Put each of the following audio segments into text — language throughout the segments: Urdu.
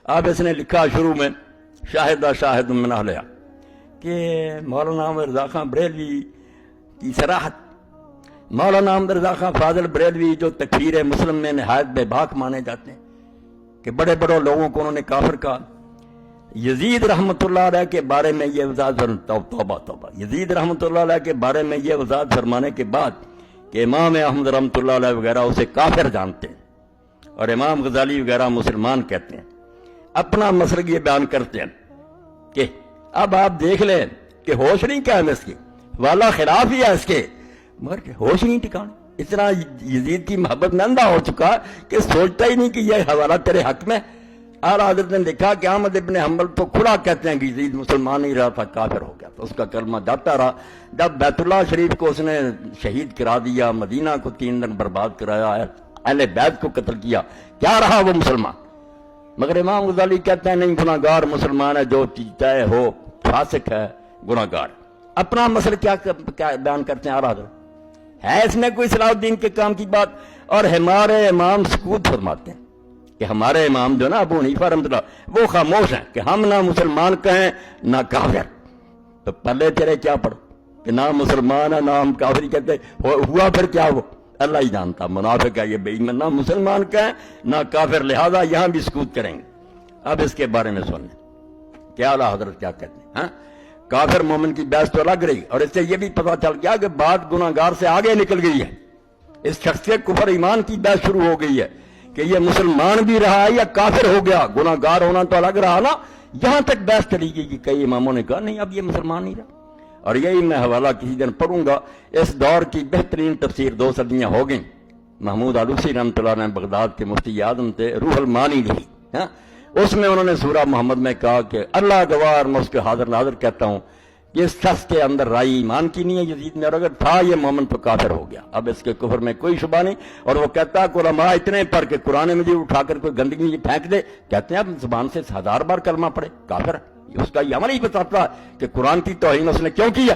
اب اس نے لکھا شروع میں شاہدہ شاہد من اہلہا کہ مولانا احمد رضا خان بریلوی کی صراحت، مولانا احمد رضا خان فاضل بریلوی جو تکفیر مسلم میں نہایت بے باک مانے جاتے ہیں کہ بڑے بڑے لوگوں کو انہوں نے کافر کہا، یزید رحمۃ اللہ علیہ کے بارے میں یہ وضاحت توبہ توبہ یزید رحمۃ اللہ علیہ کے بارے میں یہ وضاحت فرمانے کے بعد کہ امام احمد رحمۃ اللہ علیہ وغیرہ اسے کافر جانتے ہیں اور امام غزالی وغیرہ مسلمان کہتے ہیں، اپنا مسلک یہ بیان کرتے ہیں کہ اب آپ دیکھ لیں کہ ہوش نہیں کیا ہے اس کی، والا خلاف ہی ہے اس کے، مگر ہوش نہیں ٹھکانے، اتنا یزید کی محبت میں اندھا ہو چکا کہ سوچتا ہی نہیں کہ یہ حوالہ تیرے حق میں۔ اعلیٰ حضرت نے دیکھا کہ احمد ابن حنبل تو کھلا کہتے ہیں کہ یزید مسلمان نہیں رہا تھا، کافر ہو گیا، تو اس کا کلمہ جاتا رہا۔ جب بیت اللہ شریف کو اس نے شہید کرا دیا، مدینہ کو 3 دن برباد کرایا، اہل بیت کو قتل کیا، کیا رہا وہ مسلمان؟ مگر امام غزالی کہتے ہیں نہیں، گناہ گار مسلمان ہے، جو چیز طے ہو، فاسق ہے، گناہ گار۔ اپنا مسئلہ کیا بیان کرتے ہیں اعلیٰ حضرت؟ ہے اس میں کوئی صلاح الدین کے کام کی بات؟ اور ہمارے امام سکوت فرماتے ہیں کہ ہمارے امام جو نا ابو حنیفہ رحمۃ اللہ وہ خاموش ہیں کہ ہم نہ مسلمان کہیں نہ کافر۔ تو پلے تیرے کیا پڑھو کہ نہ مسلمان ہے نہ ہم کافر کہتے، ہوا پھر کیا ہو اللہ ہی جانتا، منافق ہے یہ بے ایمان، نہ مسلمان کہیں نہ کافر، لہذا یہاں بھی سکوت کریں گے۔ اب اس کے بارے میں سن لیں کیا اعلیٰ حضرت کیا کہتے ہیں۔ ہاں، کافر مومن کی بحث تو لگ رہی، اور اس سے یہ بھی پتہ چل گیا کہ بات گناہ گار سے آگے نکل گئی ہے، اس شخص کے کفر ایمان کی بحث شروع ہو گئی ہے کہ یہ مسلمان بھی رہا ہے یا کافر ہو گیا، گناہ گار ہونا تو الگ رہا نا، یہاں تک بحث چلی گئی کہ کئی اماموں نے کہا نہیں اب یہ مسلمان نہیں رہا۔ اور یہی میں حوالہ کسی دن پڑھوں گا، اس دور کی بہترین تفسیر 2 صدیاں ہو گئیں، محمود آلوسی رحمۃ اللہ نے بغداد کے مفتی اعظم تھے، روح المعانی لکھی، ہاں، اس میں انہوں نے سورہ محمد میں کہا کہ اللہ گوار میں اس کے حاضر ناظر کہتا ہوں کہ اس شخص کے اندر رائی ایمان کی نہیں ہے یزید میں، اور اگر تھا یہ مومن تو کافر ہو گیا، اب اس کے کفر میں کوئی شبہ نہیں۔ اور وہ کہتا ہے کہ علماء اتنے پر کہ قرآن مجید اٹھا کر کوئی گندگی پھینک دے، کہتے ہیں اب زبان سے 1000 بار کلمہ پڑھے کافر، اس کا یہ عمل ہی بتاتا ہے کہ قرآن کی توہین اس نے کیوں کیا۔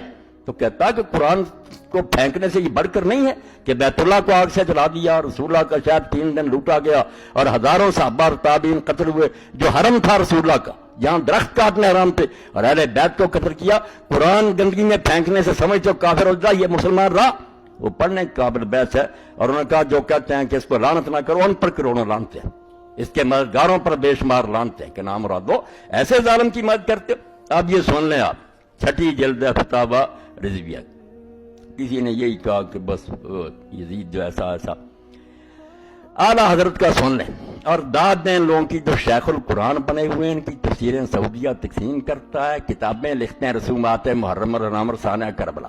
تو کہتا ہے کہ قرآن کو پھینکنے سے یہ بڑھ کر نہیں ہے کہ بیت اللہ کو آگ سے جلا دیا، رسول اللہ کا شاید 3 دن لوٹا گیا اور ہزاروں صحابہ اور تابعین قتل ہوئے، جو حرم تھا رسول اللہ کا، جہاں درخت کاٹنے حرام تھے، اور اہل بیت کو قتل کیا۔ قرآن گندگی میں پھینکنے سے سمجھ تو کافر ہو جائے، یہ مسلمان رہا؟ وہ پڑھنے کے قابل بحث ہے۔ اور انہوں نے کہا جو کہتے ہیں کہ اس کو لعنت نہ کرو، ان پر کروڑوں لعنتیں ہیں، اس کے مددگاروں پر بے شمار لعنتیں ہیں کہ نام مراد ہو، ایسے ظالم کی مدد کرتے ہو۔ اب یہ سن لیں آپ، 6 جلد فتاوی رضویہ، کسی نے یہی کہا کہ بس یزید جو ایسا ایسا، اعلیٰ حضرت کا سن لیں اور داد دیں ان لوگوں کی جو شیخ القرآن بنے ہوئے ہیں، ان کی تفسیریں سعودیہ تقسیم کرتا ہے، کتابیں لکھتے ہیں، رسومات محرم اور ثانیہ کربلا۔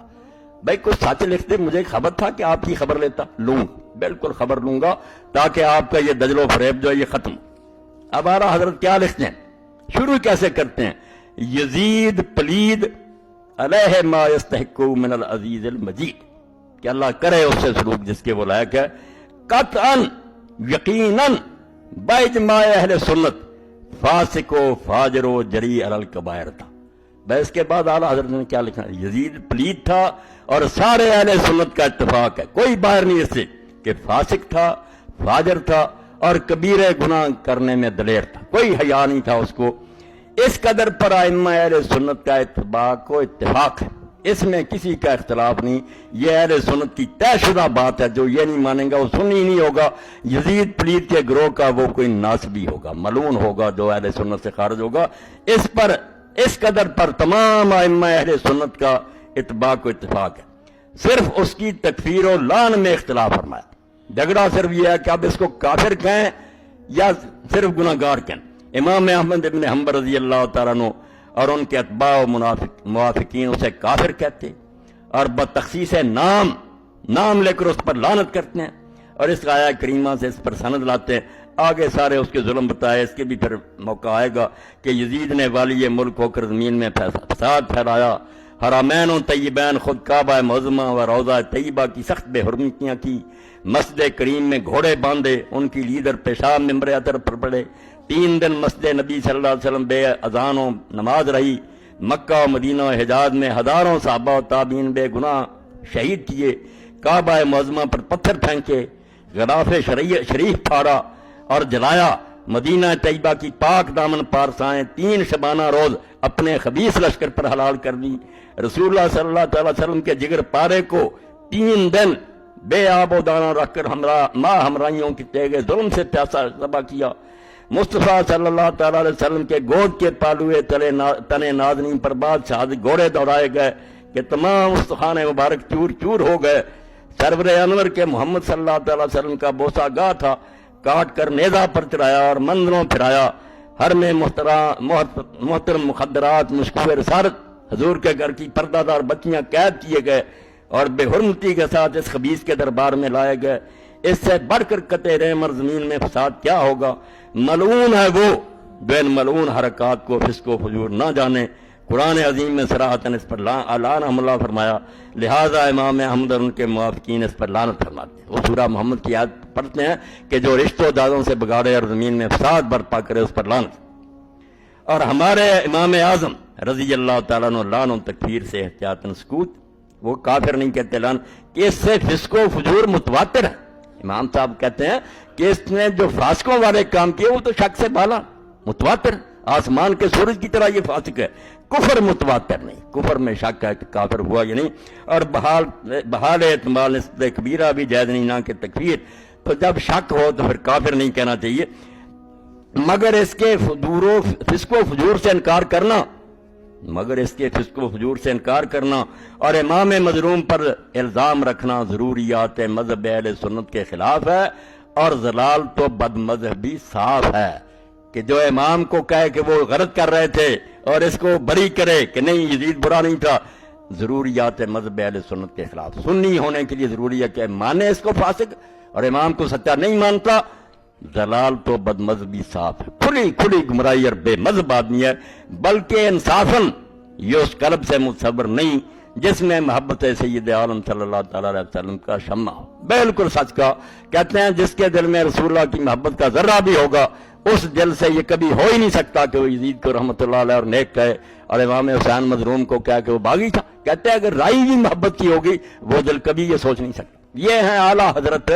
بھائی کچھ سچ لکھتے، مجھے خبر تھا کہ آپ کی خبر لیتا، لوں بالکل خبر لوں گا تاکہ آپ کا یہ دجل و فریب جو ہے یہ ختم۔ اب اعلیٰ حضرت کیا لکھتے ہیں، شروع کیسے کرتے ہیں، یزید پلید علیہ ما یستحق من العزیز المجید، کہ اللہ کرے اس سے سلوک جس کے وہ لائق ہے، قطعاً یقیناً باجماع اہل سنت فاسق و فاجر و جری علی الکبائر تھا۔ بس کے بعد اعلیٰ حضرت نے کیا لکھا، یزید پلید تھا اور سارے اہل سنت کا اتفاق ہے، کوئی باہر نہیں اس سے، کہ فاسق تھا، فاجر تھا اور کبیرہ گناہ کرنے میں دلیر تھا، کوئی حیا نہیں تھا اس کو۔ اس قدر پر ائمہ اہل سنت کا اتفاق و اتفاق ہے، اس میں کسی کا اختلاف نہیں، یہ اہل سنت کی طے شدہ بات ہے، جو یہ نہیں مانیں گا وہ سنی نہیں ہوگا، یزید پلید کے گروہ کا وہ کوئی ناصبی ہوگا، ملعون ہوگا جو اہل سنت سے خارج ہوگا۔ اس پر اس قدر پر تمام ائمہ اہل سنت کا اتباع و اتفاق ہے، صرف اس کی تکفیر و لعن میں اختلاف فرمایا۔ جھگڑا صرف یہ ہے کہ اب اس کو کافر کہیں یا صرف گناہ گار کہیں۔ امام احمد ابن حنبل رضی اللہ تعالیٰ عنہ اور ان کے اتباع و موافقین اسے کافر کہتے اور بتخصیص نام لے کر اس پر لعنت کرتے ہیں، اور اس آیہ کریمہ سے اس پر سند لاتے ہیں۔ آگے سارے اس کے ظلم بتائے، اس کے بھی پھر موقع آئے گا کہ یزید نے والی ملک ہو کر زمین میں فساد پھیلایا، حرمین و طیبین خود کعبہ معظمہ و روضہ طیبہ کی سخت بے حرمتیاں کی، مسجد کریم میں گھوڑے باندھے، ان کی لیڈر پیشاب ممبر اطہر پر پڑے، 3 دن مسجد نبی صلی اللہ علیہ وسلم بے اذان و نماز رہی، مکہ و مدینہ و حجاز میں ہزاروں صحابہ و تابعین بے گناہ شہید کیے، کعبہ معظمہ پر پتھر پھینکے، غلاف شریف پھاڑا اور جلایا، مدینہ طیبہ کی پاک دامن پارسائیں 3 شبانہ روز اپنے خبیث لشکر پر حلال کر دی۔ رسول اللہ صلی اللہ تعالی وسلم کے جگر پارے کو 3 دن بے آب و دانہ رکھ کر ماں ہمراہیوں کی تیغ ظلم سے پیاسا ذبح کیا۔ مصطفیٰ صلی اللہ تعالی علیہ وسلم کے گود کے پالوئے تنے نازنین پر بادشاہ گھوڑے دوڑائے گئے کہ تمام استخوان مبارک چور چور ہو گئے۔ سرور انور کے محمد صلی اللہ تعالی وسلم کا بوسہ گاہ تھا، کاٹ کر نیزہ پر چڑھایا اور منزلوں پھرایا۔ ہر میں محترم مخدرات مشکوہ رسالت حضور کے گھر کی پردہ دار بچیاں قید کیے گئے اور بے حرمتی کے ساتھ اس خبیث کے دربار میں لائے گئے۔ اس سے بڑھ کر قطع رحم اور زمین میں فساد کیا ہوگا؟ ملعون ہے وہ جو ان ملعون حرکات کو فسق و فجور نہ جانے۔ قرآن عظیم میں صراحتاً اس پر لعنہم اللہ فرمایا، لہذا امام احمد اور ان کے موافقین اس پر لعنت فرماتے ہیں۔ وہ سورہ محمد کی آیت پڑھتے ہیں کہ جو رشتوں دادوں سے بگاڑے اور زمین میں فساد برپا کرے اس پر لعنت۔ اور ہمارے امام اعظم رضی اللہ تعالیٰ عنہ لعن و تکفیر سے احتیاطاً سکوت، وہ کافر نہیں کہتے لعن، کہ اس سے فسق و فجور متواتر ہے۔ امام صاحب کہتے ہیں کہ اس نے جو فاسقوں والے کام کیے وہ تو شک سے بالا متواتر، آسمان کے سورج کی طرح یہ فاسق ہے، کفر متواتر نہیں۔ کفر میں شک ہے کہ کافر ہوا یا نہیں، اور بحال اعتماد نسبت کبیرہ بھی جائز نہیں، نہ کہ تکفیر۔ تو جب شک ہو تو پھر کافر نہیں کہنا چاہیے، مگر اس کے فسق و فجور سے انکار کرنا اور امام مظلوم پر الزام رکھنا ضروریات مذہب اہل سنت کے خلاف ہے، اور ضلال تو بد مذہبی صاف ہے کہ جو امام کو کہے کہ وہ غلط کر رہے تھے اور اس کو بری کرے کہ نہیں یزید برا نہیں تھا، ضروریات مذہب اہل سنت کے خلاف۔ سنی ہونے کے لیے ضروری ہے کہ مانے اس کو فاسق، اور امام کو سچا نہیں مانتا، ضلال تو بد مذہبی صاف ہے، کھلی گمراہی اور بے مذہب آدمی ہے، بلکہ انصافاً یہ اس قلب سے متصور نہیں جس میں محبت سید عالم صلی اللہ تعالیٰ علیہ وسلم کا شمع ہو۔ بالکل سچ کا کہتے ہیں جس کے دل میں رسول اللہ کی محبت کا ذرہ بھی ہوگا اس دل سے یہ کبھی ہو ہی نہیں سکتا کہ وہ یزید کو رحمۃ اللہ علیہ اور نیک کہے، اور امام حسین مظلوم کو کہا کہ وہ باغی تھا۔ کہتے ہیں اگر رائی بھی محبت کی ہوگی وہ دل کبھی یہ سوچ نہیں سکتا۔ یہ ہیں اعلیٰ حضرت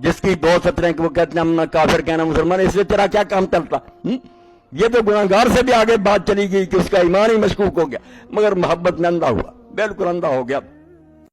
جس کی 2 سطریں کہ وہ کہتے ہیں ہم نہ کافر کہنا مسلمان، اس سے تیرا کیا کام چلتا؟ یہ تو گناہگار سے بھی آگے بات چلی گئی کہ اس کا ایمان ہی مشکوک ہو گیا، مگر محبت میں اندھا ہوا، بالکل اندھا ہو گیا۔